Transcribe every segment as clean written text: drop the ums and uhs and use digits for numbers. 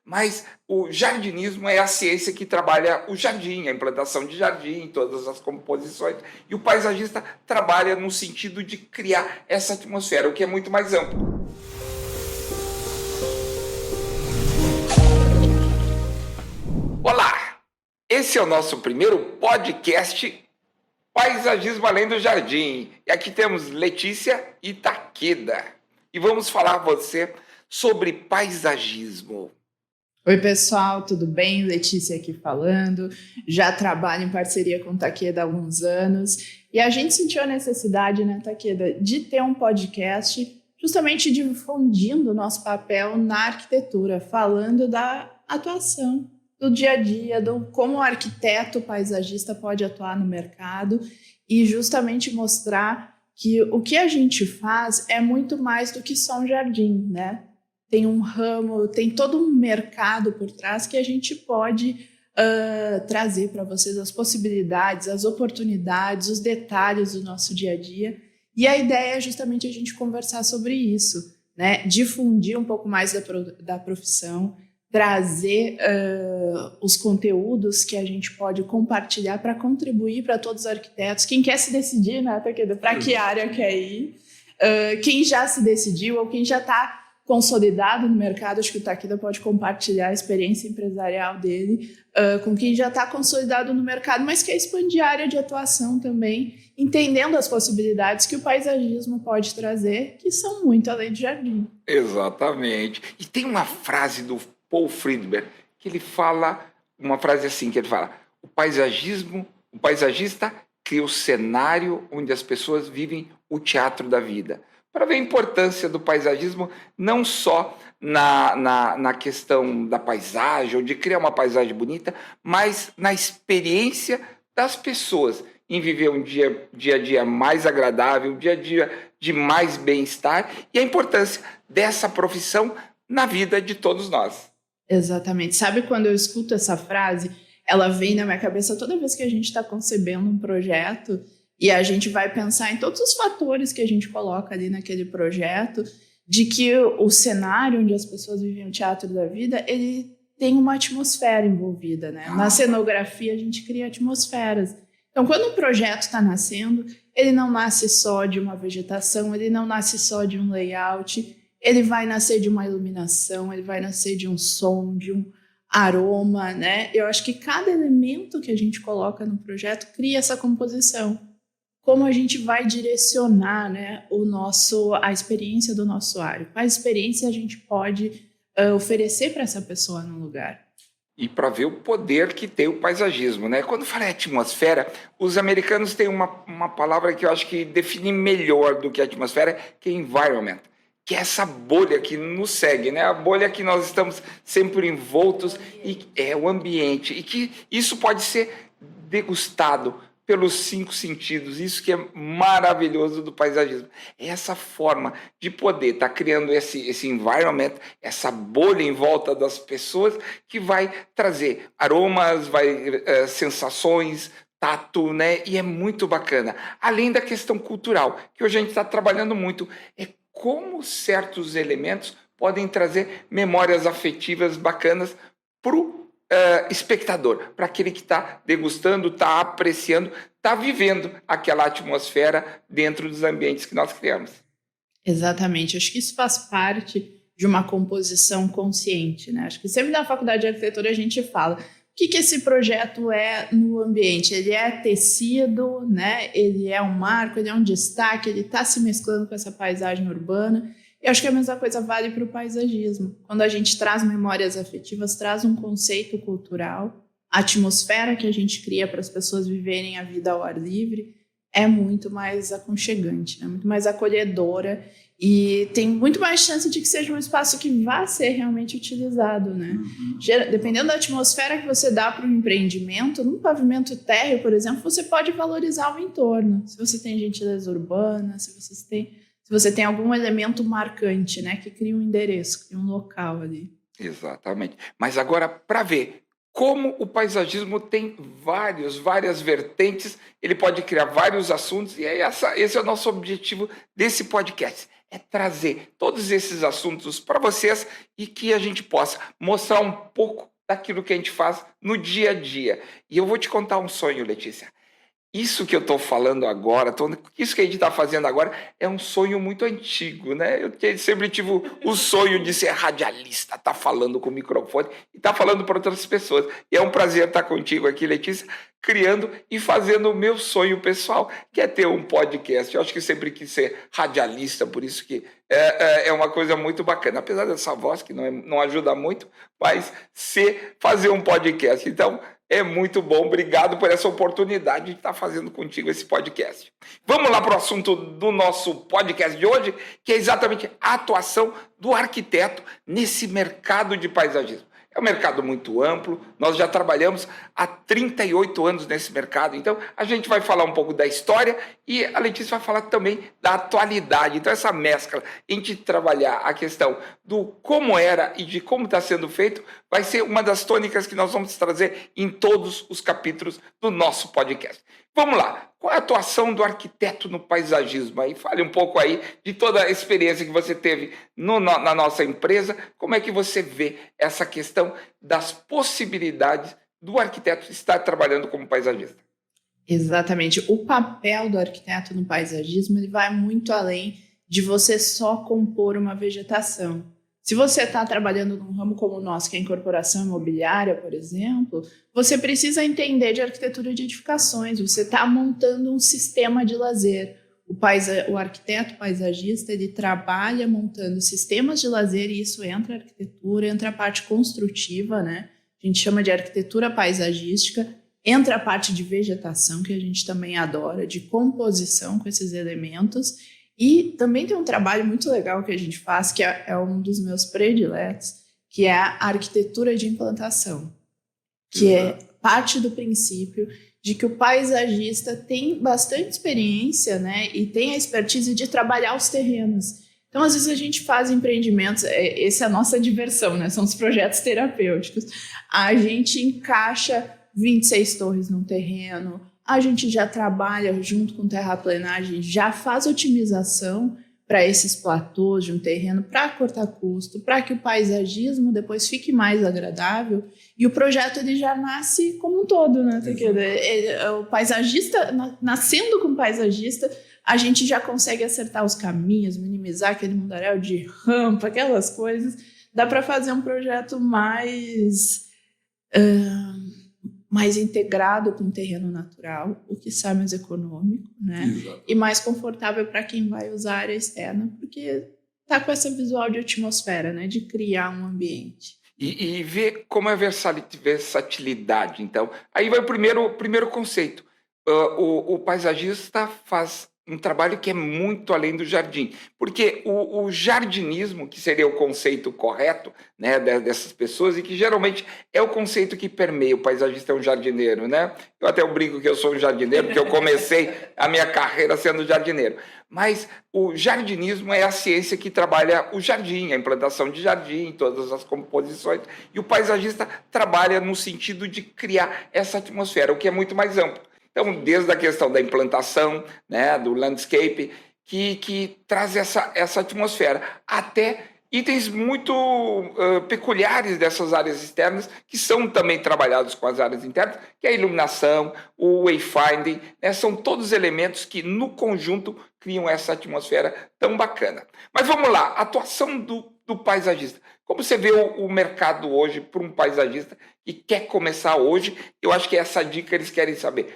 Mas o jardinismo é a ciência que trabalha o jardim, a implantação de jardim, todas as composições. E o paisagista trabalha no sentido de criar essa atmosfera, o que é muito mais amplo. Olá! Esse é o nosso primeiro podcast Paisagismo Além do Jardim. E aqui temos Letícia e Takeda. E vamos falar a você sobre paisagismo. Oi, pessoal, tudo bem? Letícia aqui falando. Já trabalho em parceria com o Takeda há alguns anos. E a gente sentiu a necessidade, né, Takeda, de ter um podcast justamente difundindo o nosso papel na arquitetura, falando da atuação, do dia a dia, do como o arquiteto paisagista pode atuar no mercado e justamente mostrar que o que a gente faz é muito mais do que só um jardim, né? Tem um ramo, tem todo um mercado por trás que a gente pode trazer para vocês as possibilidades, as oportunidades, os detalhes do nosso dia a dia. E a ideia é justamente a gente conversar sobre isso, né? Difundir um pouco mais da profissão, trazer os conteúdos que a gente pode compartilhar para contribuir para todos os arquitetos. Quem quer se decidir, né, para que área quer ir, quem já se decidiu ou quem já está consolidado no mercado, acho que o Takeda pode compartilhar a experiência empresarial dele com quem já está consolidado no mercado, mas quer expandir a área de atuação também, entendendo as possibilidades que o paisagismo pode trazer, que são muito além do jardim. Exatamente. E tem uma frase do Paul Friedberg que ele fala, uma frase assim, que ele fala: o paisagista cria o cenário onde as pessoas vivem o teatro da vida. Para ver a importância do paisagismo, não só na questão da paisagem, ou de criar uma paisagem bonita, mas na experiência das pessoas em viver um dia a dia mais agradável, um dia a dia de mais bem-estar, e a importância dessa profissão na vida de todos nós. Exatamente. Sabe quando eu escuto essa frase, ela vem na minha cabeça toda vez que a gente está concebendo um projeto e a gente vai pensar em todos os fatores que a gente coloca ali naquele projeto, de que o cenário onde as pessoas vivem o teatro da vida, ele tem uma atmosfera envolvida, né? Na cenografia a gente cria atmosferas. Então, quando um projeto está nascendo, ele não nasce só de uma vegetação, ele não nasce só de um layout, ele vai nascer de uma iluminação, ele vai nascer de um som, de um aroma, né? Eu acho que cada elemento que a gente coloca no projeto cria essa composição. Como a gente vai direcionar, né, a experiência do nosso usuário? Qual experiência a gente pode oferecer para essa pessoa no lugar? E para ver o poder que tem o paisagismo, né? Quando fala em atmosfera, os americanos têm uma palavra que eu acho que define melhor do que a atmosfera, que é environment, que é essa bolha que nos segue, né? A bolha que nós estamos sempre envoltos, e é o ambiente, e que isso pode ser degustado pelos 5 sentidos. Isso que é maravilhoso do paisagismo. É essa forma de poder estar criando esse environment, essa bolha em volta das pessoas, que vai trazer aromas, sensações, tato, né? E é muito bacana. Além da questão cultural, que hoje a gente está trabalhando muito, é como certos elementos podem trazer memórias afetivas bacanas para o espectador, para aquele que está degustando, está apreciando, está vivendo aquela atmosfera dentro dos ambientes que nós criamos. Exatamente, acho que isso faz parte de uma composição consciente, né? Acho que sempre na faculdade de arquitetura a gente fala o que esse projeto é no ambiente. Ele é tecido, né? Ele é um marco, ele é um destaque, ele está se mesclando com essa paisagem urbana. Eu acho que a mesma coisa vale para o paisagismo. Quando a gente traz memórias afetivas, traz um conceito cultural, a atmosfera que a gente cria para as pessoas viverem a vida ao ar livre é muito mais aconchegante, né? Muito mais acolhedora e tem muito mais chance de que seja um espaço que vá ser realmente utilizado, né? Dependendo da atmosfera que você dá para um empreendimento, num pavimento térreo, por exemplo, você pode valorizar o entorno. Se você tem gentileza urbana, se você tem algum elemento marcante, né, que cria um endereço, cria um local ali. Exatamente. Mas agora, para ver como o paisagismo tem várias vertentes, ele pode criar vários assuntos, e esse é o nosso objetivo desse podcast, é trazer todos esses assuntos para vocês e que a gente possa mostrar um pouco daquilo que a gente faz no dia a dia. E eu vou te contar um sonho, Letícia. Isso que eu estou falando agora, isso que a gente está fazendo agora, é um sonho muito antigo, né? Eu sempre tive o sonho de ser radialista, estar falando com o microfone e estar falando para outras pessoas. E é um prazer estar contigo aqui, Letícia, criando e fazendo o meu sonho pessoal, que é ter um podcast. Eu acho que sempre quis ser radialista, por isso que é uma coisa muito bacana. Apesar dessa voz, que não ajuda muito, mas fazer um podcast. Então, é muito bom, obrigado por essa oportunidade de estar fazendo contigo esse podcast. Vamos lá para o assunto do nosso podcast de hoje, que é exatamente a atuação do arquiteto nesse mercado de paisagismo. É um mercado muito amplo, nós já trabalhamos há 38 anos nesse mercado, então a gente vai falar um pouco da história e a Letícia vai falar também da atualidade. Então essa mescla entre trabalhar a questão do como era e de como está sendo feito vai ser uma das tônicas que nós vamos trazer em todos os capítulos do nosso podcast. Vamos lá, qual é a atuação do arquiteto no paisagismo? Aí fale um pouco aí de toda a experiência que você teve na nossa empresa, como é que você vê essa questão das possibilidades do arquiteto estar trabalhando como paisagista? Exatamente. O papel do arquiteto no paisagismo ele vai muito além de você só compor uma vegetação. Se você está trabalhando num ramo como o nosso, que é a incorporação imobiliária, por exemplo, você precisa entender de arquitetura de edificações, você está montando um sistema de lazer. O arquiteto paisagista, ele trabalha montando sistemas de lazer e isso entra a arquitetura, entra a parte construtiva, né? A gente chama de arquitetura paisagística, entra a parte de vegetação, que a gente também adora, de composição com esses elementos. E também tem um trabalho muito legal que a gente faz, que é um dos meus prediletos, que é a arquitetura de implantação, que é parte do princípio de que o paisagista tem bastante experiência, né, e tem a expertise de trabalhar os terrenos. Então, às vezes, a gente faz empreendimentos, essa é a nossa diversão, né, são os projetos terapêuticos. A gente encaixa 26 torres num terreno, a gente já trabalha junto com terraplenagem, já faz otimização para esses platôs de um terreno, para cortar custo, para que o paisagismo depois fique mais agradável. E o projeto ele já nasce como um todo, né? O paisagista, nascendo como paisagista, a gente já consegue acertar os caminhos, minimizar aquele mundaréu de rampa, aquelas coisas. Dá para fazer um projeto mais integrado com o terreno natural, o que sai mais econômico, né? Exato. E mais confortável para quem vai usar a área externa, porque tá com essa visual de atmosfera, né? De criar um ambiente. E ver como é a versatilidade. Então, aí vai o primeiro conceito. O paisagista faz um trabalho que é muito além do jardim, porque o jardinismo, que seria o conceito correto, né, dessas pessoas, e que geralmente é o conceito que permeia, o paisagista é um jardineiro, né? Eu até brinco que eu sou um jardineiro, porque eu comecei a minha carreira sendo jardineiro, mas o jardinismo é a ciência que trabalha o jardim, a implantação de jardim, todas as composições, e o paisagista trabalha no sentido de criar essa atmosfera, o que é muito mais amplo. Então, desde a questão da implantação, né, do landscape, que traz essa atmosfera, até itens muito peculiares dessas áreas externas, que são também trabalhados com as áreas internas, que é a iluminação, o wayfinding, né, são todos elementos que, no conjunto, criam essa atmosfera tão bacana. Mas vamos lá, a atuação do paisagista. Como você vê o mercado hoje para um paisagista que quer começar hoje? Eu acho que essa dica eles querem saber.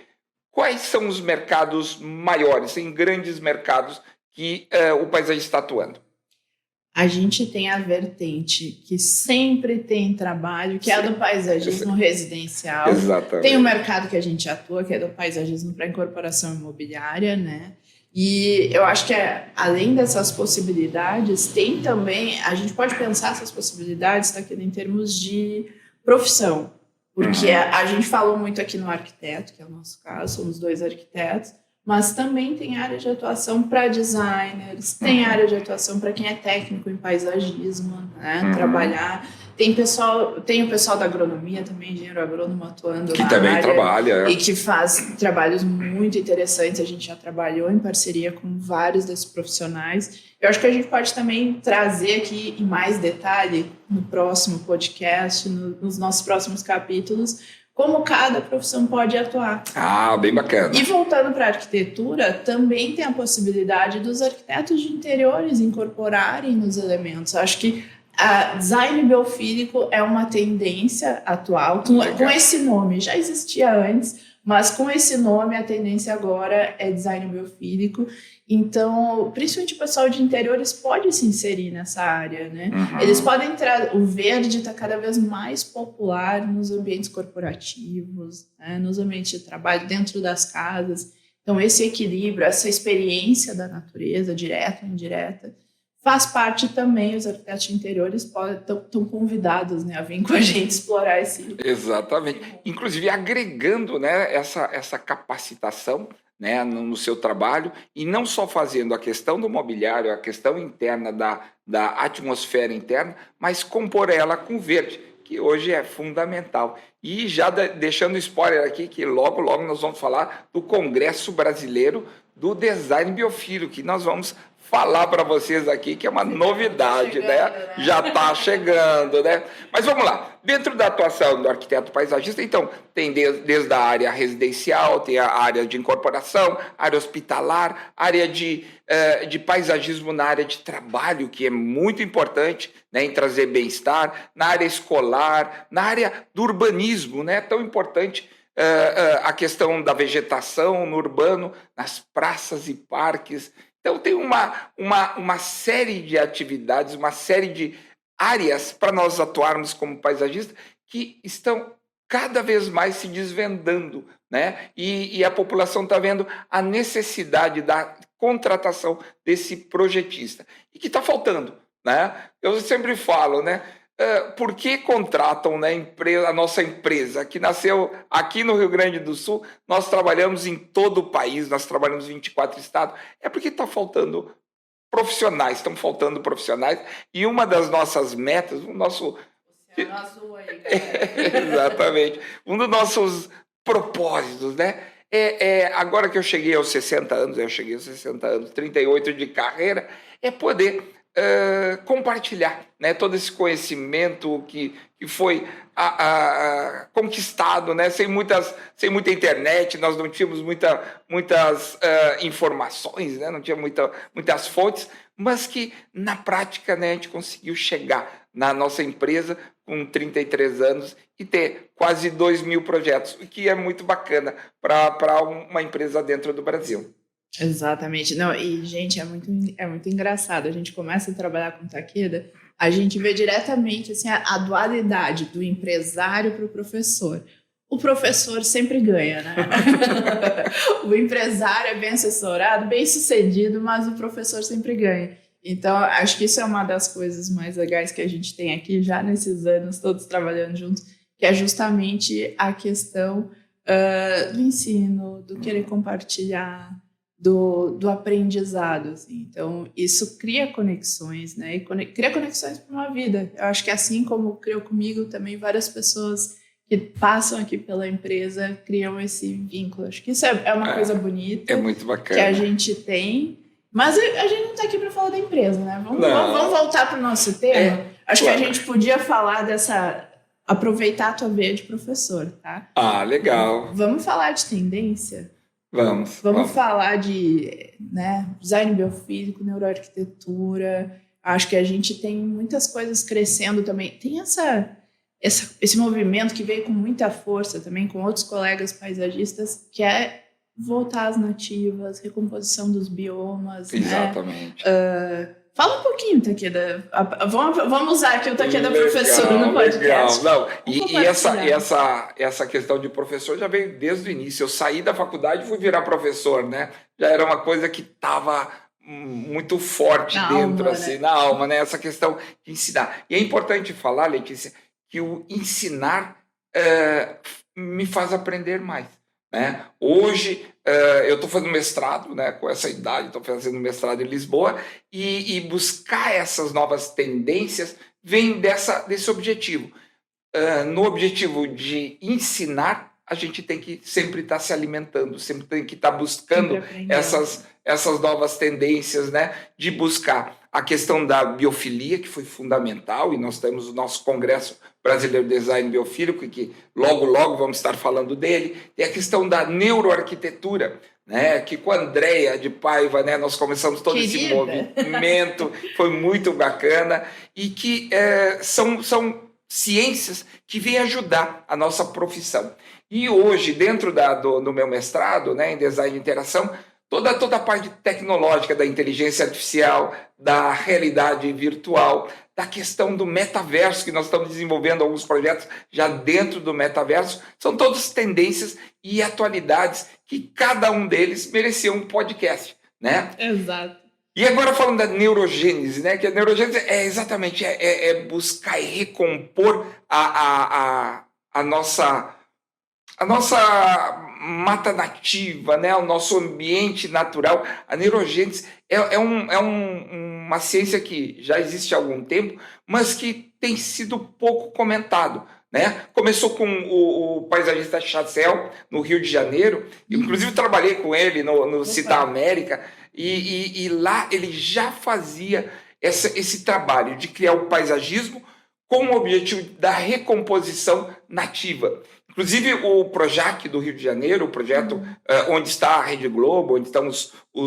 Quais são os mercados maiores, tem grandes mercados que o paisagista está atuando? A gente tem a vertente que sempre tem trabalho, que é a do paisagismo residencial. Exatamente. Tem o mercado que a gente atua, que é do paisagismo para incorporação imobiliária, né? E eu acho que, além dessas possibilidades, tem também... A gente pode pensar essas possibilidades em termos de profissão. Porque a gente falou muito aqui no arquiteto, que é o nosso caso, somos 2 arquitetos, mas também tem área de atuação para designers, tem área de atuação para quem é técnico em paisagismo, né? Trabalhar Tem o pessoal da agronomia também, engenheiro agrônomo atuando que na também área trabalha. e que faz trabalhos muito interessantes. A gente já trabalhou em parceria com vários desses profissionais. Eu acho que a gente pode também trazer aqui em mais detalhe no próximo podcast, nos nossos próximos capítulos, como cada profissão pode atuar. Bem bacana. E voltando para a arquitetura, também tem a possibilidade dos arquitetos de interiores incorporarem nos elementos. Acho que design biofílico é uma tendência atual, com esse nome. Já existia antes, mas com esse nome a tendência agora é design biofílico. Então, principalmente o pessoal de interiores pode se inserir nessa área, né? Eles podem entrar. O verde está cada vez mais popular nos ambientes corporativos, né? Nos ambientes de trabalho, dentro das casas. Então, esse equilíbrio, essa experiência da natureza, direta ou indireta, faz parte também. Os arquitetos de interiores estão convidados, né, a vir com a gente explorar esse... Exatamente. Inclusive agregando, né, essa capacitação, né, no seu trabalho, e não só fazendo a questão do mobiliário, a questão interna da atmosfera interna, mas compor ela com verde, que hoje é fundamental. E já deixando spoiler aqui, que logo nós vamos falar do Congresso Brasileiro do Design Biofílico, que nós vamos falar para vocês aqui, que é uma novidade, né? Já está chegando, né? Mas vamos lá. Dentro da atuação do arquiteto paisagista, então, tem desde a área residencial, tem a área de incorporação, área hospitalar, área de paisagismo na área de trabalho, que é muito importante, né, em trazer bem-estar, na área escolar, na área do urbanismo, né? Tão importante a questão da vegetação no urbano, nas praças e parques. Então, tem uma série de atividades, uma série de áreas para nós atuarmos como paisagistas que estão cada vez mais se desvendando, né? E a população está vendo a necessidade da contratação desse projetista. E que está faltando, né? Eu sempre falo, né? Por que contratam, né, a nossa empresa, que nasceu aqui no Rio Grande do Sul? Nós trabalhamos em todo o país, nós trabalhamos em 24 estados. É porque está faltando profissionais, estão faltando profissionais. E uma das nossas metas, o nosso... Oceano azul aí, Exatamente. Um dos nossos propósitos, né? Agora que eu cheguei aos 60 anos, 38 de carreira, é poder compartilhar, né, todo esse conhecimento que foi conquistado, né, sem muita internet. Nós não tínhamos muitas informações, né, não tinha muitas fontes, mas que na prática, né, a gente conseguiu chegar na nossa empresa com 33 anos e ter quase 2.000 projetos, o que é muito bacana para uma empresa dentro do Brasil. Exatamente. Não, e, gente, é muito engraçado. A gente começa a trabalhar com Takeda, a gente vê diretamente assim, a dualidade do empresário para o professor. O professor sempre ganha, né? O empresário é bem assessorado, bem sucedido, mas o professor sempre ganha. Então, acho que isso é uma das coisas mais legais que a gente tem aqui, já nesses anos todos trabalhando juntos, que é justamente a questão do ensino, do querer compartilhar, do aprendizado, assim. Então, isso cria conexões, né? E cria conexões para uma vida. Eu acho que assim como criou comigo, também várias pessoas que passam aqui pela empresa criam esse vínculo. Acho que isso é uma coisa bonita. É muito bacana. Que a gente tem. Mas a gente não está aqui para falar da empresa, né? Vamos voltar para o nosso tema. Acho que a gente podia falar aproveitar a tua veia de professor, tá? Legal. Vamos falar de tendência? Vamos falar de, né, design biofísico, neuroarquitetura. Acho que a gente tem muitas coisas crescendo também. Tem esse movimento que veio com muita força também, com outros colegas paisagistas, que é voltar às nativas, recomposição dos biomas. Exatamente. Né? Fala um pouquinho, Takeda. Vamos usar aqui o Takeda professor no podcast. Legal. E essa questão de professor já veio desde o início. Eu saí da faculdade e fui virar professor, né? Já era uma coisa que estava muito forte na alma, né? Essa questão de ensinar. E é importante falar, Letícia, que o ensinar me faz aprender mais. Né? Hoje eu estou fazendo mestrado, né, com essa idade, estou fazendo mestrado em Lisboa, e buscar essas novas tendências vem desse objetivo. No objetivo de ensinar, a gente tem que sempre estar se alimentando, sempre tem que estar buscando essas novas tendências, né? De buscar a questão da biofilia, que foi fundamental, e nós temos o nosso Congresso Brasileiro de Design Biofílico, que logo vamos estar falando dele. Tem a questão da neuroarquitetura, né? Que com a Andréia de Paiva, né? Nós começamos todo esse movimento, foi muito bacana, e que são ciências que vêm ajudar a nossa profissão. E hoje, dentro do meu mestrado, né, em Design de Interação, toda a parte tecnológica da inteligência artificial, da realidade virtual, da questão do metaverso, que nós estamos desenvolvendo alguns projetos já dentro do metaverso, são todas tendências e atualidades que cada um deles merecia um podcast, né? Exato. E agora falando da neurogênese, né? Que a neurogênese é exatamente buscar e recompor a nossa mata nativa, né? O nosso ambiente natural. A neurogênese é uma ciência que já existe há algum tempo, mas que tem sido pouco comentado, né? Começou com o paisagista Chassel, no Rio de Janeiro. Inclusive trabalhei com ele no Citar América. E lá ele já fazia esse trabalho de criar o paisagismo com o objetivo da recomposição nativa. Inclusive o Projac do Rio de Janeiro, o projeto onde está a Rede Globo, onde estão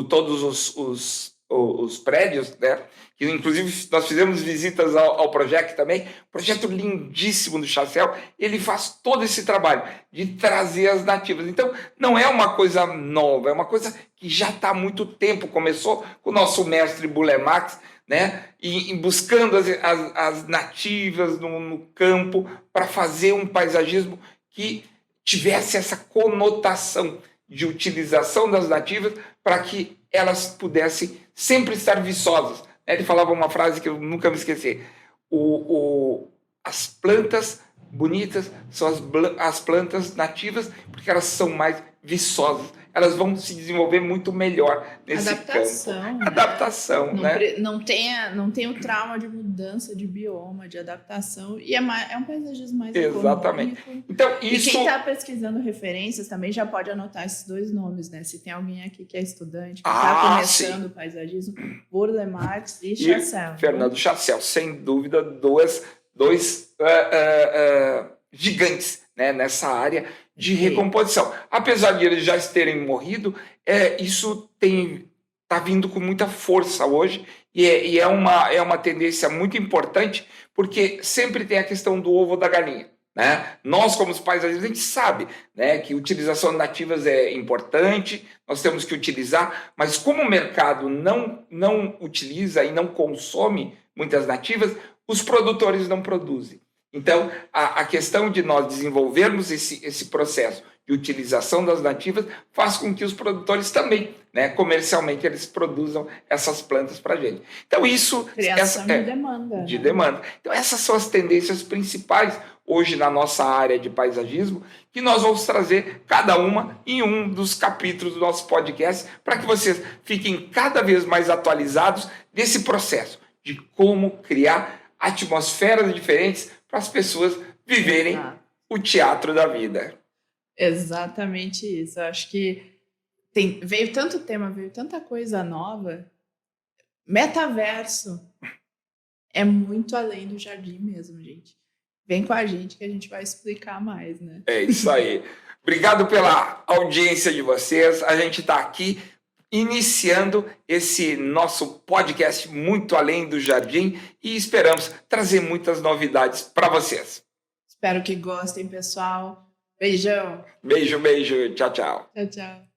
todos os prédios, né? Que, inclusive, nós fizemos visitas ao Projac também, projeto lindíssimo do Chassel. Ele faz todo esse trabalho de trazer as nativas. Então, não é uma coisa nova, é uma coisa que já está há muito tempo. Começou com o nosso mestre Bulemax, né? E buscando as nativas no campo para fazer um paisagismo que tivesse essa conotação de utilização das nativas para que elas pudessem sempre estar viçosas. Ele falava uma frase que eu nunca me esqueci: as plantas bonitas são as plantas nativas porque elas são mais viçosas. Elas vão se desenvolver muito melhor nesse adaptação, campo. Né? Adaptação, né? Não tem o trauma de mudança de bioma, de adaptação, e é um paisagismo mais exatamente. Econômico. Então, E quem está pesquisando referências também já pode anotar esses dois nomes, né? Se tem alguém aqui que é estudante, que está começando o paisagismo, Burle Marx e Chassel. Fernando Chassel, sem dúvida, dois gigantes, né, nessa área de recomposição. Apesar de eles já terem morrido, isso está vindo com muita força hoje e é uma tendência muito importante, porque sempre tem a questão do ovo ou da galinha, né? Nós, como os paisagistas, a gente sabe, né, que a utilização de nativas é importante, nós temos que utilizar, mas como o mercado não utiliza e não consome muitas nativas, os produtores não produzem. Então, a questão de nós desenvolvermos esse processo de utilização das nativas faz com que os produtores também, né, comercialmente, eles produzam essas plantas para a gente. Então, criação de demanda. De demanda. Então, essas são as tendências principais hoje na nossa área de paisagismo, que nós vamos trazer cada uma em um dos capítulos do nosso podcast, para que vocês fiquem cada vez mais atualizados desse processo de como criar atmosferas diferentes para as pessoas viverem o teatro da vida. Exatamente isso. Eu acho que veio tanto tema, veio tanta coisa nova. Metaverso é muito além do jardim mesmo, gente. Vem com a gente que a gente vai explicar mais, né? É isso aí. Obrigado pela audiência de vocês. A gente está aqui iniciando esse nosso podcast Muito Além do Jardim e esperamos trazer muitas novidades para vocês. Espero que gostem, pessoal. Beijão. Beijo. Tchau, tchau. Tchau, tchau.